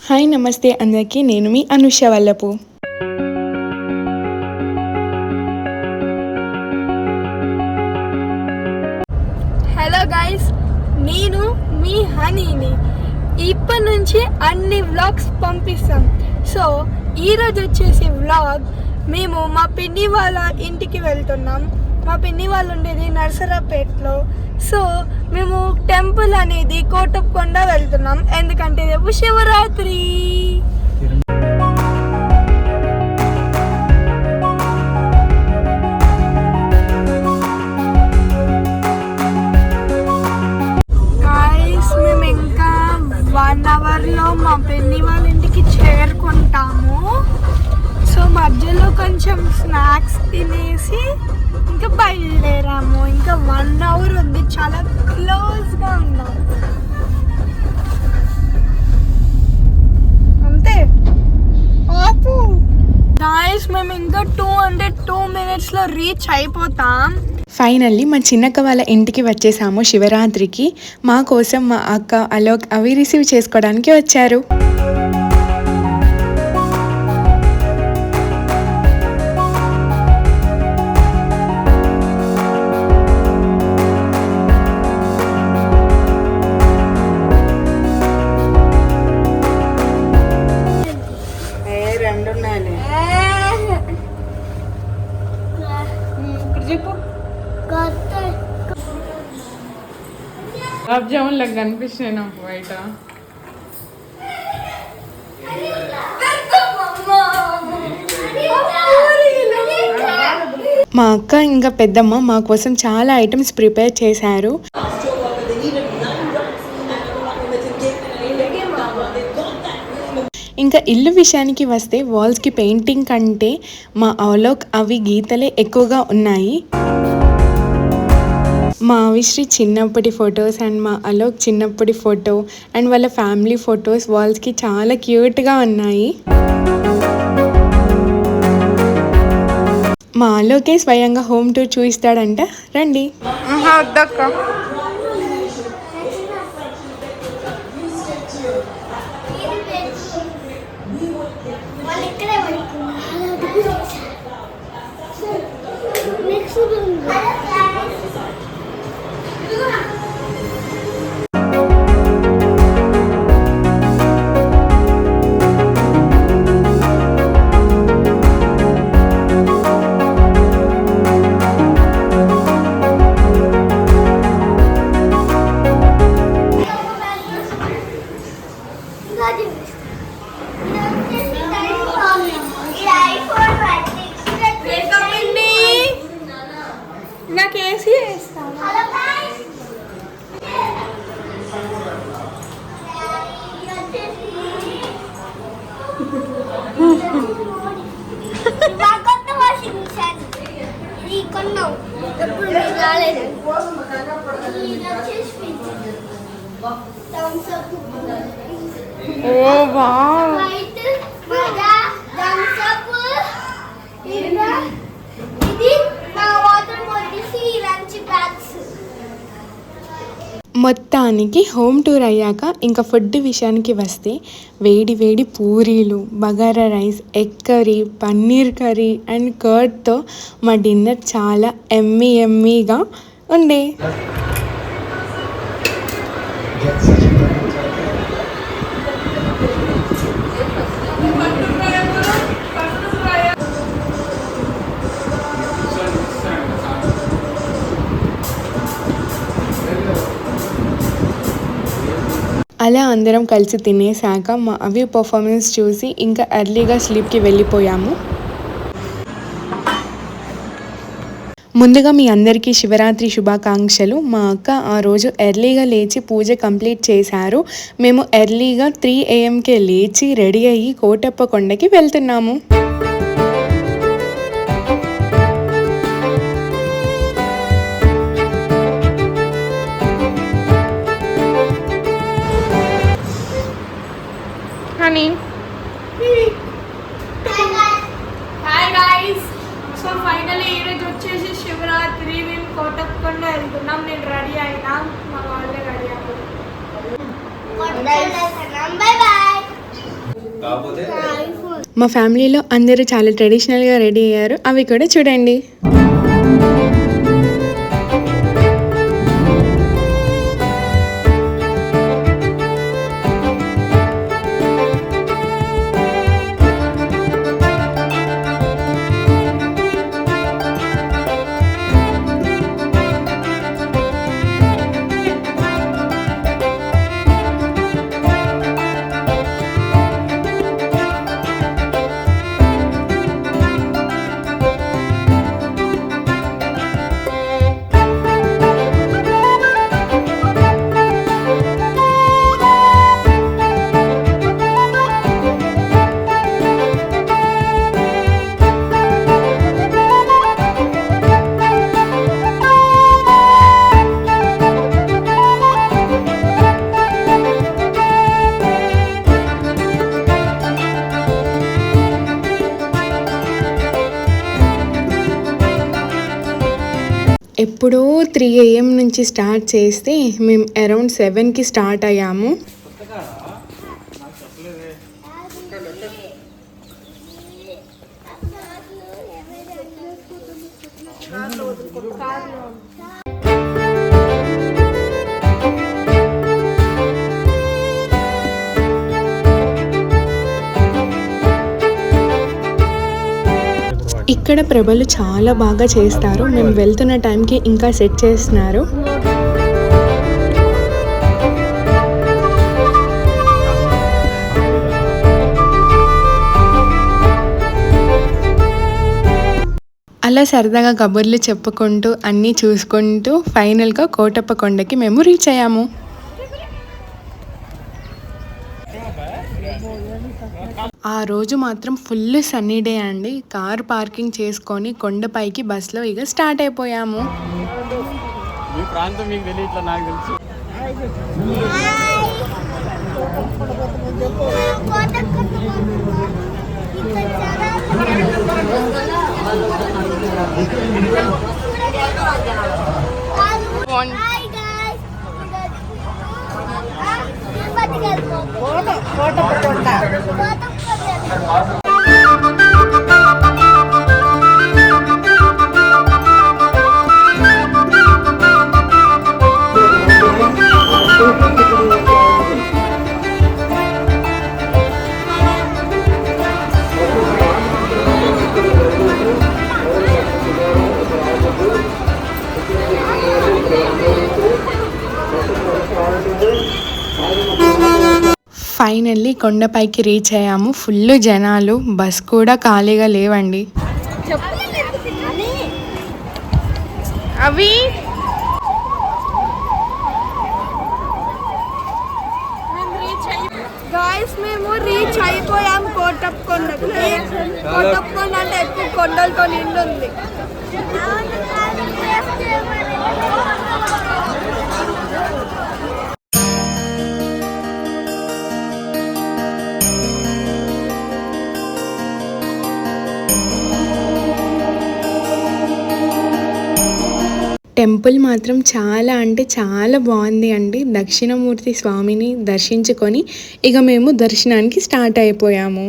Hi నమస్తే అందరికీ, నేను మీ అనుష వల్లపు. హలో గైస్, నేను మీ హనీని. ఇప్పటి నుంచి అన్ని వ్లాగ్స్ పంపిస్తాం. సో ఈరోజు వచ్చేసి వ్లాగ్ మేము మా పిన్ని వాళ్ళ ఇంటికి వెళ్తున్నాం. మా పిన్ని వాళ్ళు ఉండేది నర్సరాపేటలో. సో మేము టెంపుల్ అనేది కోటప్పకొండ వెళ్తున్నాం, ఎందుకంటే రేపు శివరాత్రి. మేము ఇంకా 1 అవర్లో మా పిన్ని వాళ్ళ ఇంటికి చేరుకుంటాము. సో మధ్యలో కొంచెం స్నాక్స్ తినేసి ఇంకా బయలుదేరాము. ఇంకా 1 అవర్ ఉంది, చాలా క్లోజ్గా ఉన్నాం అంతే. గాయస్, మేము ఇంకా 202 minutesలో రీచ్ అయిపోతాం. ఫైనల్లీ మా చిన్నక్క వాళ్ళ ఇంటికి వచ్చేసాము శివరాత్రికి. మా కోసం మా అక్క అలోక్ అవి రిసీవ్ చేసుకోవడానికి వచ్చారు. గులాబ్ జామున్ లాగా కనిపిస్తున్నాయి నాకు బయట. మా అక్క ఇంకా పెద్దమ్మ మా కోసం చాలా ఐటమ్స్ ప్రిపేర్ చేశారు. ఇంకా ఇల్లు విషయానికి వస్తే వాల్స్కి పెయింటింగ్ కంటే మా అలోక్ అవి గీతలే ఎక్కువగా ఉన్నాయి. మా అవిశ్రీ చిన్నప్పటి ఫొటోస్ అండ్ మా అలోక్ చిన్నప్పటి ఫోటో అండ్ వాళ్ళ ఫ్యామిలీ ఫొటోస్ వాల్స్కి చాలా క్యూట్గా ఉన్నాయి. మా అలోకే స్వయంగా హోమ్ టూర్ చూపిస్తాడంట, రండి. వద్దక్క. నాకు ఏసీ వేస్తాను. ఓ వావ్, మొత్తానికి హోమ్ టూర్ అయ్యాక ఇంకా ఫుడ్ విషయానికి వస్తే వేడి వేడి పూరీలు, bagara rice, egg curry, paneer curry and కర్డ్తో మా డిన్నర్ చాలా ఎమ్మీగా ఉండే. అలా అందరం కలిసి తినేసాక మా అవి పర్ఫార్మెన్స్ చూసి ఇంకా ఎర్లీగా స్లీప్కి వెళ్ళిపోయాము. ముందుగా మీ అందరికీ శివరాత్రి శుభాకాంక్షలు. మా అక్క ఆ రోజు ఎర్లీగా లేచి పూజ కంప్లీట్ చేశారు. మేము ఎర్లీగా 3 AM లేచి రెడీ అయ్యి కోటప్పకొండకి వెళ్తున్నాము. హాయ్ గాయ్స్, సో ఫైనల్లీ ఈరోజు వచ్చేసి శివరాత్రి మేము కోటప్పకొండ వెళ్తున్నాం. నేను రెడీ అయినా, మా వాళ్ళే రెడీ అవ్వలేదు. Bye bye. మా ఫ్యామిలీలో అందరూ చాలా ట్రెడిషనల్గా రెడీ అయ్యారు, అవి కూడా చూడండి. ఎప్పుడో 3 AM నుంచి స్టార్ట్ చేస్తే మేము అరౌండ్ 7కి స్టార్ట్ అయ్యాము. ఇక్కడ ప్రభలు చాలా బాగా చేస్తారు. మేము వెళ్తున్న టైంకి ఇంకా సెట్ చేస్తున్నారు. అలా సరదాగా కబుర్లు చెప్పుకుంటూ అన్నీ చూసుకుంటూ ఫైనల్గా కోటప్ప కొండకి మేము రీచ్ అయ్యాము. ఆ రోజు మాత్రం ఫుల్ సన్నీ డే అండి. కార్ పార్కింగ్ చేసుకొని కొండపైకి బస్లో ఇక స్టార్ట్ అయిపోయాము. మీ ప్రాంతం మీకు తెలియట్లా, నాకు తెలుసు. ఫైనల్లీ కొండపైకి రీచ్ అయ్యాము. ఫుల్ జనాలు, బస్ కూడా ఖాళీగా లేవండి. అవి గాయస్ మేము రీచ్ అయిపోయాం కోటప్ప కొండకి. కోటప్ప కొండ అంటే ఎక్కువ కొండలతో నిండి ఉంది. టెంపుల్ మాత్రం చాలా అంటే చాలా బాగుంది అండి. దక్షిణమూర్తి స్వామిని దర్శించుకొని ఇక మేము దర్శనానికి స్టార్ట్ అయిపోయాము.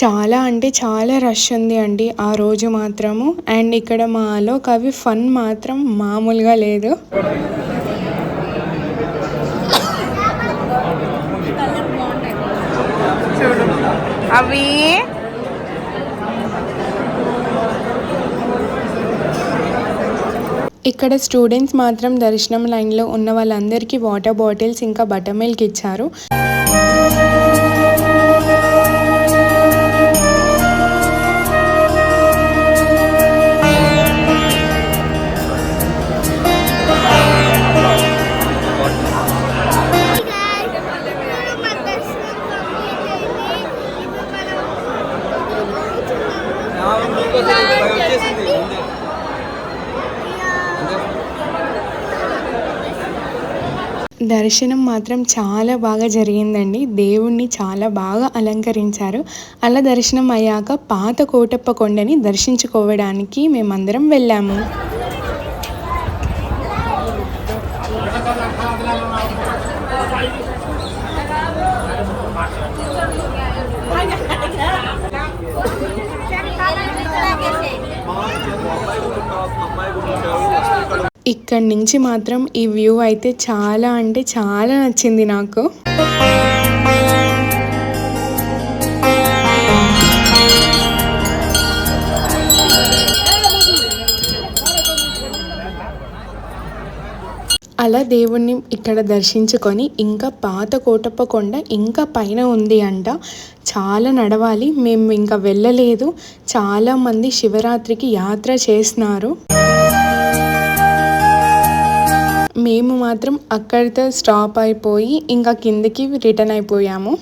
చాలా అంటే చాలా రష్ ఉంది అండి ఆ రోజు మాత్రము. అండ్ ఇక్కడ మాలో కవి ఫన్ మాత్రం మామూలుగా లేదు. చూడు అవి ఇక్కడ స్టూడెంట్స్ మాత్రం దర్శనం లైన్లో ఉన్న వాళ్ళందరికీ వాటర్ బాటిల్స్ ఇంకా బటర్ మిల్క్ ఇచ్చారు. దర్శనం మాత్రం చాలా బాగా జరిగిందండి. దేవుణ్ణి చాలా బాగా అలంకరించారు. అలా దర్శనం అయ్యాక పాత కోటప్ప కొండని దర్శించుకోవడానికి మేమందరం వెళ్ళాము. ఇక్కడి నుంచి మాత్రం ఈ వ్యూ అయితే చాలా అంటే చాలా నచ్చింది నాకు. అలా దేవుణ్ణి ఇక్కడ దర్శించుకొని ఇంకా పాత కోటప్ప కొండ ఇంకా పైన ఉంది అంట. చాలా నడవాలి, మేము ఇంకా వెళ్ళలేదు. చాలామంది శివరాత్రికి యాత్ర చేస్తున్నారు. మేము మాత్రం అక్కడితో స్టాప్ అయిపోయి ఇంకా కిందకి రిటర్న్ అయిపోయాము.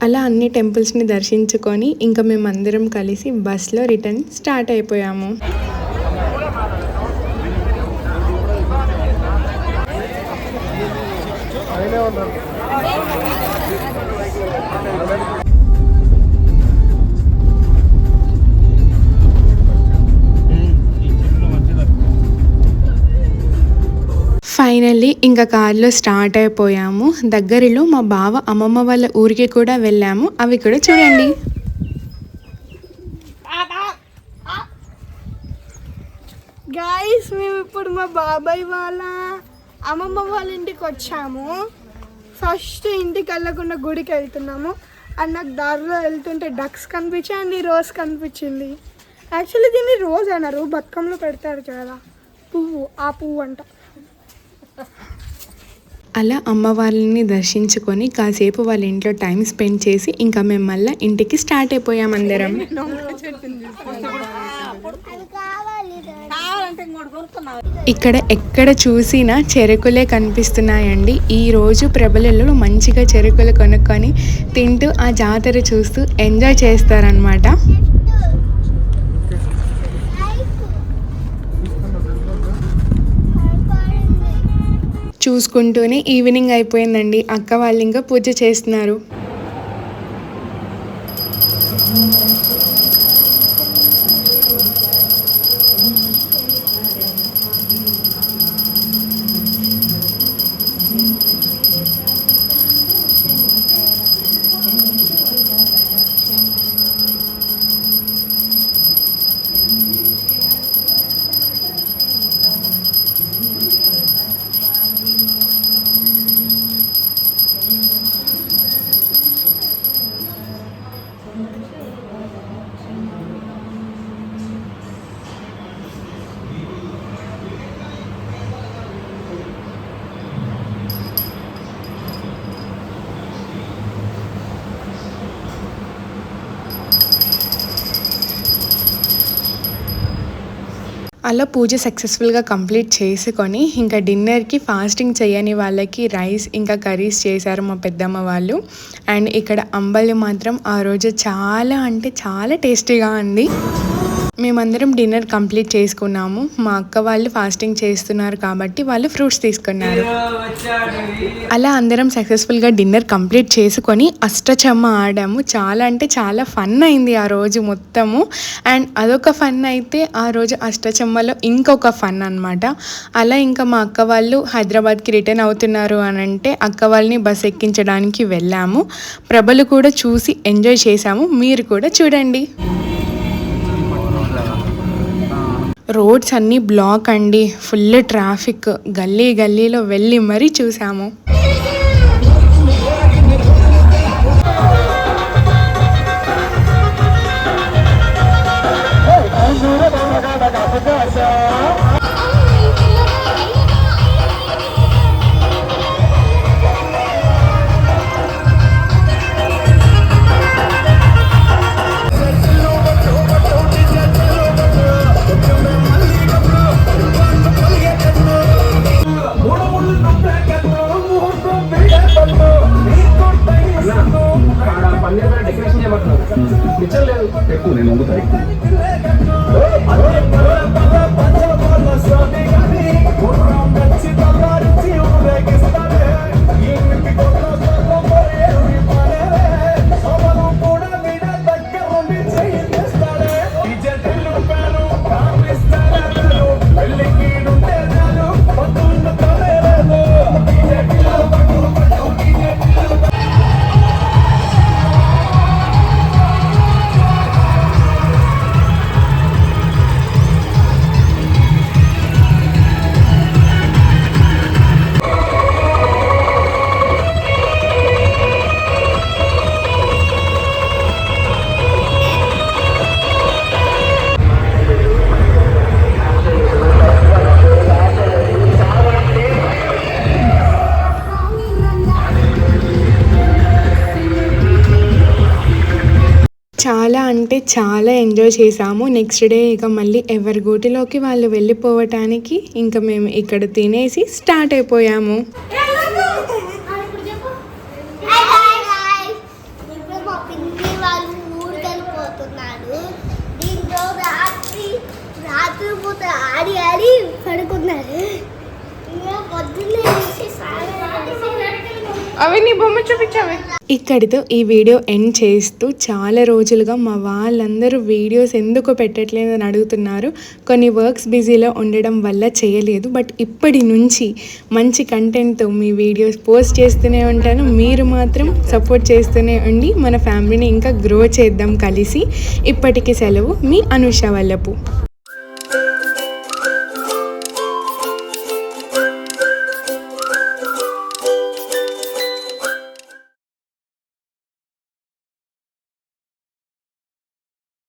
అలా అన్ని టెంపుల్స్ని దర్శించుకొని ఇంకా మేమందరం కలిసి బస్లో రిటర్న్ స్టార్ట్ అయిపోయాము. ఫైనల్లీ ఇంకా కార్లో స్టార్ట్ అయిపోయాము. దగ్గరలో మా బావ అమ్మమ్మ వాళ్ళ ఊరికి కూడా వెళ్ళాము. అవి కూడా చూడండి. గైస్, మేము ఇప్పుడు మా బాబాయ్ వాళ్ళ అమ్మమ్మ వాళ్ళ ఇంటికి వచ్చాము. ఫస్ట్ ఇంటికి వెళ్ళకుండా గుడికి వెళ్తున్నాము. అండ్ నాకు దారిలో వెళ్తుంటే డక్స్ కనిపించాయి అండ్ ఈ రోజ్ కనిపించింది. యాక్చువల్లీ దీన్ని రోజ్ అన్నారు, బతుకమ్మలో పెడతారు కదా పువ్వు, ఆ పువ్వు అంట. అలా అమ్మ వాళ్ళని దర్శించుకొని కాసేపు వాళ్ళ ఇంట్లో టైం స్పెండ్ చేసి ఇంకా మేము మళ్ళీ ఇంటికి స్టార్ట్ అయిపోయాం అందరం. ఇక్కడ ఎక్కడ చూసినా చెరుకులే కనిపిస్తున్నాయండి. ఈరోజు ప్రబలలో మంచిగా చెరుకులు కొనుక్కొని తింటూ ఆ జాతర చూస్తూ ఎంజాయ్ చేస్తారనమాట. చూసుకుంటూనే ఈవినింగ్ అయిపోయిందండి. అక్క వాళ్ళు ఇంకా పూజ చేస్తున్నారు. అలా పూజ సక్సెస్ఫుల్గా కంప్లీట్ చేసుకొని ఇంకా డిన్నర్కి ఫాస్టింగ్ చేయని వాళ్ళకి రైస్ ఇంకా కర్రీస్ చేశారు మా పెద్దమ్మ వాళ్ళు. అండ్ ఇక్కడ అంబలి మాత్రం ఆ రోజు చాలా అంటే చాలా టేస్టీగా ఉంది. మేమందరం డిన్నర్ కంప్లీట్ చేసుకున్నాము. మా అక్క వాళ్ళు ఫాస్టింగ్ చేస్తున్నారు కాబట్టి వాళ్ళు ఫ్రూట్స్ తీసుకున్నారు. అలా అందరం సక్సెస్ఫుల్గా డిన్నర్ కంప్లీట్ చేసుకొని అష్టచమ్మ ఆడాము. చాలా అంటే చాలా ఫన్ అయింది ఆ రోజు మొత్తము. అండ్ అదొక ఫన్ అయితే ఆ రోజు అష్టచమ్మలో ఇంకొక ఫన్ అనమాట. అలా ఇంకా మా అక్క వాళ్ళు హైదరాబాద్కి రిటర్న్ అవుతున్నారు అని అంటే అక్క వాళ్ళని బస్ ఎక్కించడానికి వెళ్ళాము. ప్రభలు కూడా చూసి ఎంజాయ్ చేశాము. మీరు కూడా చూడండి. రోడ్స్ అన్నీ బ్లాక్ అండి, ఫుల్ ట్రాఫిక్. గల్లీ గల్లీలో వెళ్ళి మరీ చూసాము. ఎక్కువ నేను వంగుతాయి. అంటే చాలా ఎంజాయ్ చేసాము. నెక్స్ట్ డే ఇక మళ్ళీ ఎవరి గూటిలోకి వాళ్ళు వెళ్ళిపోవటానికి ఇంకా మేము ఇక్కడ తినేసి స్టార్ట్ అయిపోయాము. ఇప్పుడు మా పిన్ని వాళ్ళు ఊరికి వెళ్ళిపోతున్నారు. దీంట్లో రాత్రి పూట ఆడి ఆడి పడుకున్నారు. ఇంకా పొద్దున్నే లేచి అవి నీ బొమ్మ చూపించావే. ఇక్కడితో ఈ వీడియో ఎండ్ చేస్తూ చాలా రోజులుగా మా వాళ్ళందరూ వీడియోస్ ఎందుకు పెట్టట్లేదని అడుగుతున్నారు. కొన్ని వర్క్స్ బిజీలో ఉండడం వల్ల చేయలేదు. బట్ ఇప్పటి నుంచి మంచి కంటెంట్తో మీ వీడియోస్ పోస్ట్ చేస్తూనే ఉంటాను. మీరు మాత్రం సపోర్ట్ చేస్తూనే ఉండి మన ఫ్యామిలీని ఇంకా గ్రో చేద్దాం కలిసి. ఇప్పటికి సెలవు, మీ అనుష వల్లపు.